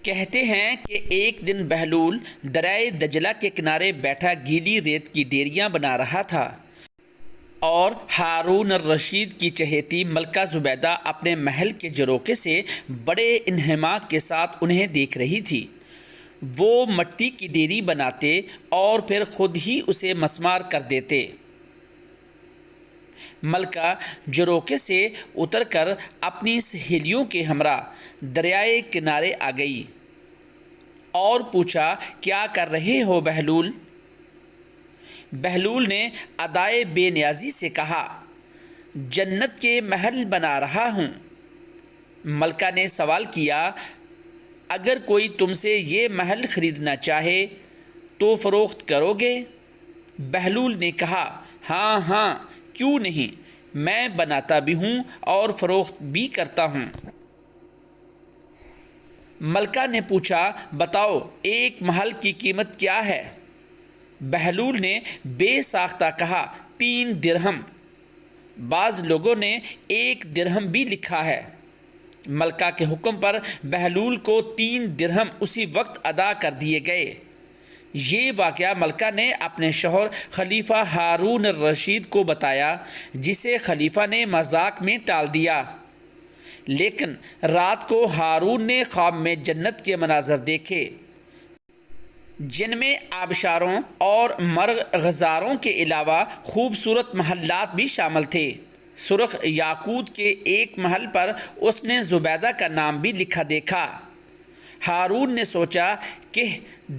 کہتے ہیں کہ ایک دن بہلول دریائے دجلہ کے کنارے بیٹھا گیلی ریت کی ڈیریاں بنا رہا تھا اور ہارون الرشید کی چہیتی ملکہ زبیدہ اپنے محل کے جروکے سے بڑے انہماک کے ساتھ انہیں دیکھ رہی تھی۔ وہ مٹی کی ڈیری بناتے اور پھر خود ہی اسے مسمار کر دیتے۔ ملکہ جروکے سے اتر کر اپنی سہیلیوں کے ہمراہ دریائے کنارے آ گئی اور پوچھا، کیا کر رہے ہو بہلول؟ بہلول نے ادائے بے نیازی سے کہا، جنت کے محل بنا رہا ہوں۔ ملکہ نے سوال کیا، اگر کوئی تم سے یہ محل خریدنا چاہے تو فروخت کرو گے؟ بہلول نے کہا، ہاں ہاں، کیوں نہیں، میں بناتا بھی ہوں اور فروخت بھی کرتا ہوں۔ ملکہ نے پوچھا، بتاؤ ایک محل کی قیمت کیا ہے؟ بہلول نے بے ساختہ کہا، 3 درہم۔ بعض لوگوں نے 1 درہم بھی لکھا ہے۔ ملکہ کے حکم پر بہلول کو 3 درہم اسی وقت ادا کر دیے گئے۔ یہ واقعہ ملکہ نے اپنے شوہر خلیفہ ہارون الرشید کو بتایا، جسے خلیفہ نے مذاق میں ٹال دیا۔ لیکن رات کو ہارون نے خواب میں جنت کے مناظر دیکھے، جن میں آبشاروں اور مرغزاروں کے علاوہ خوبصورت محلات بھی شامل تھے۔ سرخ یاقوت کے ایک محل پر اس نے زبیدہ کا نام بھی لکھا دیکھا۔ ہارون نے سوچا کہ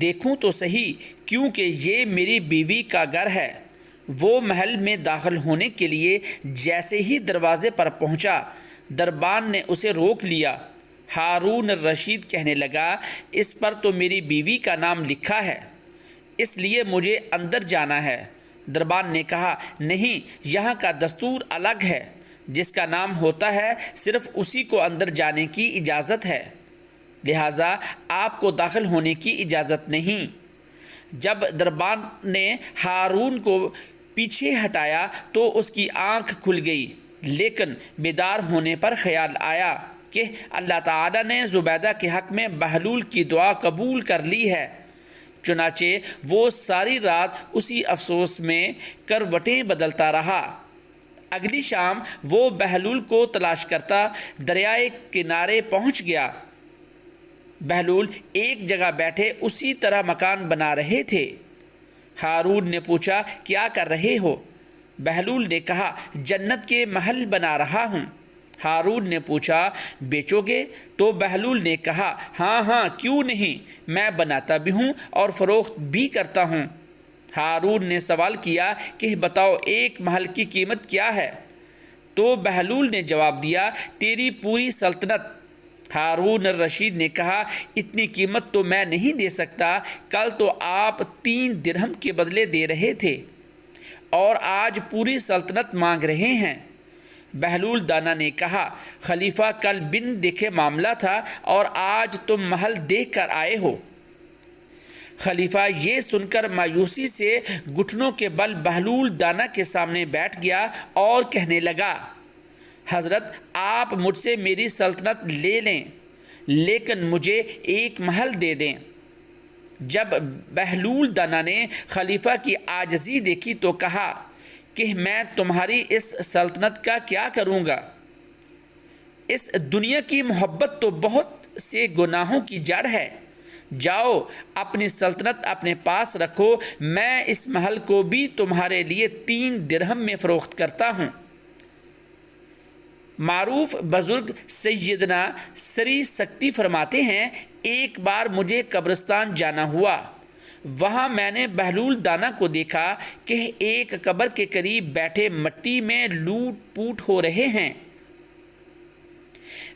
دیکھوں تو صحیح، کیونکہ یہ میری بیوی کا گھر ہے۔ وہ محل میں داخل ہونے کے لیے جیسے ہی دروازے پر پہنچا، دربان نے اسے روک لیا۔ ہارون الرشید کہنے لگا، اس پر تو میری بیوی کا نام لکھا ہے، اس لیے مجھے اندر جانا ہے۔ دربان نے کہا، نہیں، یہاں کا دستور الگ ہے، جس کا نام ہوتا ہے صرف اسی کو اندر جانے کی اجازت ہے، لہٰذا آپ کو داخل ہونے کی اجازت نہیں۔ جب دربان نے ہارون کو پیچھے ہٹایا تو اس کی آنکھ کھل گئی، لیکن بیدار ہونے پر خیال آیا کہ اللہ تعالیٰ نے زبیدہ کے حق میں بہلول کی دعا قبول کر لی ہے۔ چنانچہ وہ ساری رات اسی افسوس میں کروٹیں بدلتا رہا۔ اگلی شام وہ بہلول کو تلاش کرتا دریائے کنارے پہنچ گیا۔ بہلول ایک جگہ بیٹھے اسی طرح مکان بنا رہے تھے۔ ہارون نے پوچھا، کیا کر رہے ہو؟ بہلول نے کہا، جنت کے محل بنا رہا ہوں۔ ہارون نے پوچھا، بیچو گے؟ تو بہلول نے کہا، ہاں ہاں، کیوں نہیں، میں بناتا بھی ہوں اور فروخت بھی کرتا ہوں۔ ہارون نے سوال کیا کہ بتاؤ ایک محل کی قیمت کیا ہے؟ تو بہلول نے جواب دیا، تیری پوری سلطنت۔ ہارون الرشید نے کہا، اتنی قیمت تو میں نہیں دے سکتا، کل تو آپ 3 درہم کے بدلے دے رہے تھے اور آج پوری سلطنت مانگ رہے ہیں۔ بہلول دانا نے کہا، خلیفہ کل بن دیکھے معاملہ تھا اور آج تم محل دیکھ کر آئے ہو۔ خلیفہ یہ سن کر مایوسی سے گھٹنوں کے بل بہلول دانا کے سامنے بیٹھ گیا اور کہنے لگا، حضرت آپ مجھ سے میری سلطنت لے لیں، لیکن مجھے ایک محل دے دیں۔ جب بہلول دانا نے خلیفہ کی عاجزی دیکھی تو کہا کہ میں تمہاری اس سلطنت کا کیا کروں گا؟ اس دنیا کی محبت تو بہت سے گناہوں کی جڑ ہے۔ جاؤ اپنی سلطنت اپنے پاس رکھو، میں اس محل کو بھی تمہارے لیے 3 درہم میں فروخت کرتا ہوں۔ معروف بزرگ سیدنا سری سکتی فرماتے ہیں، ایک بار مجھے قبرستان جانا ہوا، وہاں میں نے بہلول دانا کو دیکھا کہ ایک قبر کے قریب بیٹھے مٹی میں لوٹ پوٹ ہو رہے ہیں۔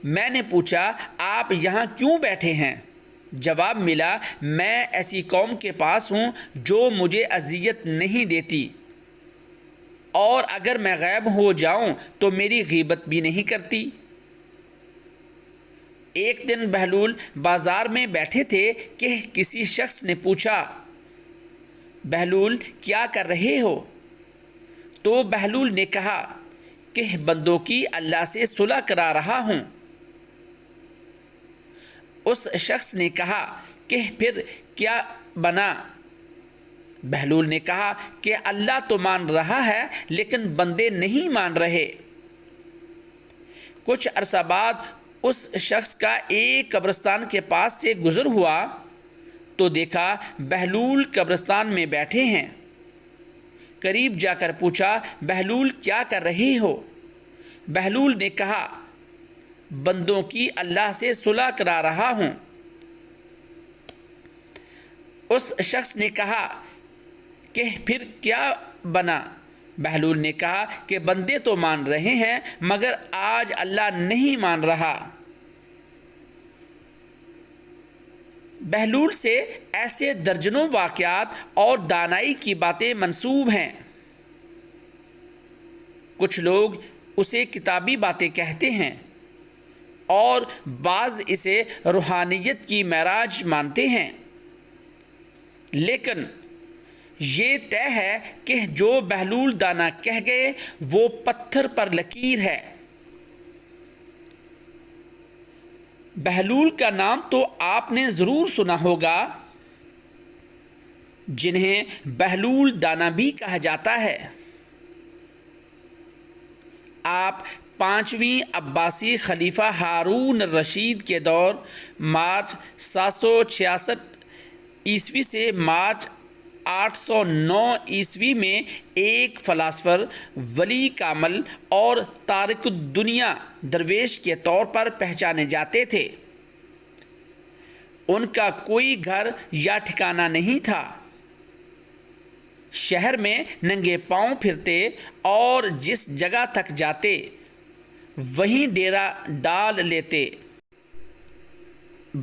میں نے پوچھا، آپ یہاں کیوں بیٹھے ہیں؟ جواب ملا، میں ایسی قوم کے پاس ہوں جو مجھے اذیت نہیں دیتی، اور اگر میں غائب ہو جاؤں تو میری غیبت بھی نہیں کرتی۔ ایک دن بہلول بازار میں بیٹھے تھے کہ کسی شخص نے پوچھا، بہلول کیا کر رہے ہو؟ تو بہلول نے کہا کہ بندوں کی اللہ سے صلح کرا رہا ہوں۔ اس شخص نے کہا کہ پھر کیا بنا؟ بہلول نے کہا کہ اللہ تو مان رہا ہے لیکن بندے نہیں مان رہے۔ کچھ عرصہ بعد اس شخص کا ایک قبرستان کے پاس سے گزر ہوا تو دیکھا بہلول قبرستان میں بیٹھے ہیں۔ قریب جا کر پوچھا، بہلول کیا کر رہے ہو؟ بہلول نے کہا، بندوں کی اللہ سے صلح کرا رہا ہوں۔ اس شخص نے کہا کہ پھر کیا بنا؟ بہلول نے کہا کہ بندے تو مان رہے ہیں مگر آج اللہ نہیں مان رہا۔ بہلول سے ایسے درجنوں واقعات اور دانائی کی باتیں منسوب ہیں۔ کچھ لوگ اسے کتابی باتیں کہتے ہیں اور بعض اسے روحانیت کی معراج مانتے ہیں، لیکن یہ طے ہے کہ جو بہلول دانا کہہ گئے وہ پتھر پر لکیر ہے۔ بہلول کا نام تو آپ نے ضرور سنا ہوگا، جنہیں بہلول دانا بھی کہا جاتا ہے۔ آپ 5ویں عباسی خلیفہ ہارون الرشید کے دور مارچ 766 سے مارچ 809 میں ایک فلاسفر، ولی کامل اور تارک الدنیا درویش کے طور پر پہچانے جاتے تھے۔ ان کا کوئی گھر یا ٹھکانہ نہیں تھا، شہر میں ننگے پاؤں پھرتے اور جس جگہ تک جاتے وہیں ڈیرا ڈال لیتے۔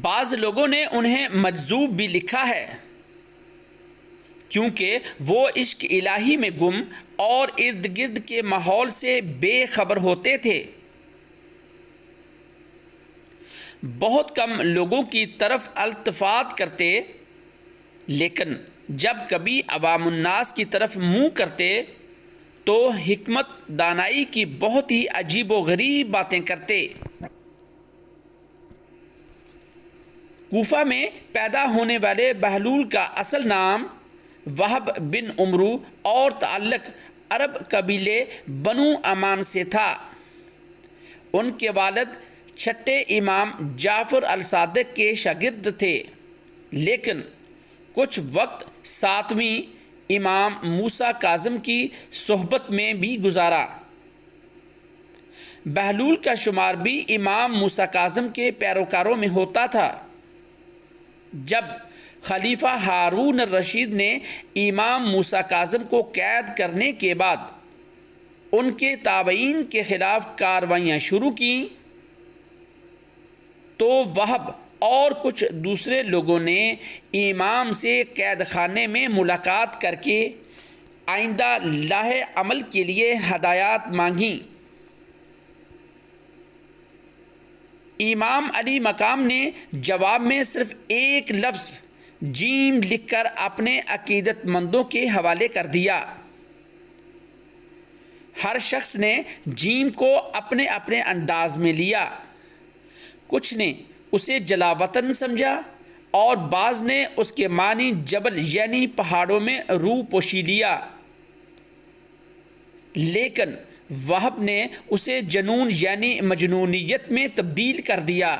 بعض لوگوں نے انہیں مجذوب بھی لکھا ہے، کیونکہ وہ عشق الہی میں گم اور ارد گرد کے ماحول سے بے خبر ہوتے تھے۔ بہت کم لوگوں کی طرف التفات کرتے، لیکن جب کبھی عوام الناس کی طرف منہ کرتے تو حکمت دانائی کی بہت ہی عجیب و غریب باتیں کرتے۔ کوفہ میں پیدا ہونے والے بہلول کا اصل نام وہب بن عمرو اور تعلق عرب قبیلے بنو امان سے تھا۔ ان کے والد چھٹے امام جعفر الصادق کے شاگرد تھے، لیکن کچھ وقت 7ویں امام موسیٰ کاظم کی صحبت میں بھی گزارا۔ بہلول کا شمار بھی امام موسیٰ کاظم کے پیروکاروں میں ہوتا تھا۔ جب خلیفہ ہارون الرشید نے امام موسیٰ کاظم کو قید کرنے کے بعد ان کے تابعین کے خلاف کارروائیاں شروع کیں تو وہب اور کچھ دوسرے لوگوں نے امام سے قید خانے میں ملاقات کر کے آئندہ لاہ عمل کے لیے ہدایات مانگیں۔ امام علی مقام نے جواب میں صرف ایک لفظ جیم لکھ کر اپنے عقیدت مندوں کے حوالے کر دیا۔ ہر شخص نے جیم کو اپنے اپنے انداز میں لیا۔ کچھ نے اسے جلاوطن سمجھا اور بعض نے اس کے معنی جبل یعنی پہاڑوں میں روح پوشی لیا، لیکن وہب نے اسے جنون یعنی مجنونیت میں تبدیل کر دیا۔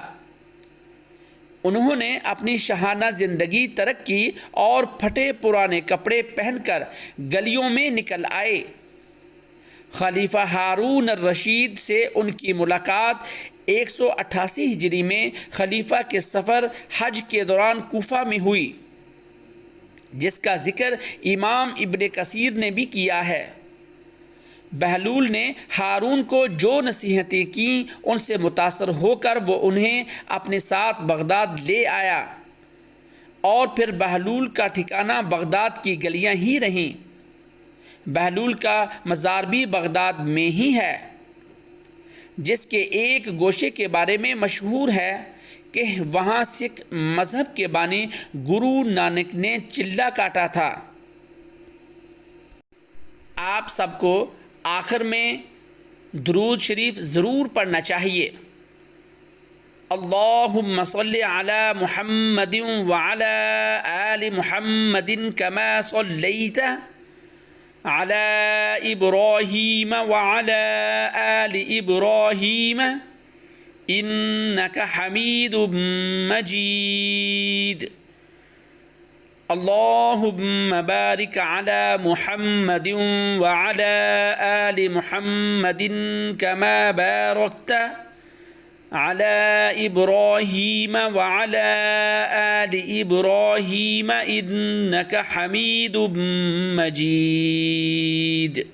انہوں نے اپنی شاہانہ زندگی ترک کی اور پھٹے پرانے کپڑے پہن کر گلیوں میں نکل آئے۔ خلیفہ ہارون الرشید سے ان کی ملاقات 188 ہجری میں خلیفہ کے سفر حج کے دوران کوفہ میں ہوئی، جس کا ذکر امام ابن کثیر نے بھی کیا ہے۔ بہلول نے ہارون کو جو نصیحتیں کیں ان سے متاثر ہو کر وہ انہیں اپنے ساتھ بغداد لے آیا، اور پھر بہلول کا ٹھکانہ بغداد کی گلیاں ہی رہیں۔ بہلول کا مزار بھی بغداد میں ہی ہے، جس کے ایک گوشے کے بارے میں مشہور ہے کہ وہاں سکھ مذہب کے بانی گرو نانک نے چلہ کاٹا تھا۔ آپ سب کو آخر میں درود شریف ضرور پڑھنا چاہیے۔ اللهم صل على محمد وعلى آل محمد كما صليت على إبراهيم وعلى آل إبراهيم إنك حميد مجيد اللهم بارك على محمد وعلى آل محمد كما باركت على إبراهيم وعلى آل إبراهيم إنك حميد مجيد.